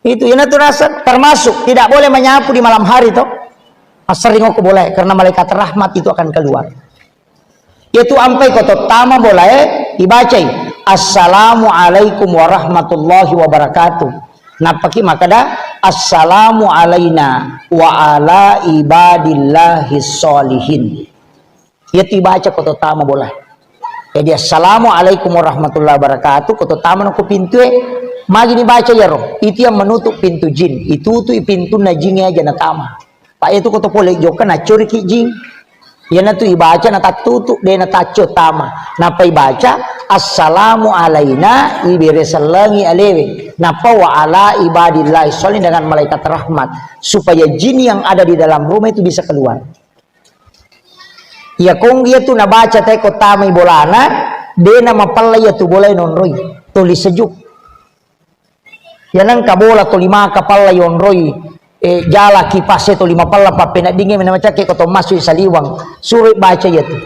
Itu yang itu rasa termasuk tidak boleh menyapu di malam hari toh. Sering aku boleh karena malaikat rahmat itu akan keluar. Itu ampai koto tama boleh dibaca. Assalamualaikum warahmatullahi wabarakatuh. Napaki makada assalamu alaina wa ala ibadillahi sholihin. Itu dibaca koto tama boleh. Jadi assalamualaikum warahmatullahi wabarakatuh koto tama no pintu magi dibaca ya roh. Itu yang menutup pintu jin. Itu tuh pintu na jinnya aja na tama. Pak itu koto boleh joka na curi ki jin. Ya na tu ibaca na tatutu de na taco tama. Napa ibaca assalamu alaina ibiresalangi alewe. Napa wa ala ibadillahi sholihin dengan malaikat rahmat supaya jin yang ada di dalam rumah itu bisa keluar. Ya kong dia tu na baca tay ko tama ibolana de na mapalay ya tu boleh nonroy tulis sejuk. Ya nang kabola tu lima kapalay onroy jala kipas itu 5 pala papena dingin macam ke koto masuk saliwang suruh baca ya tu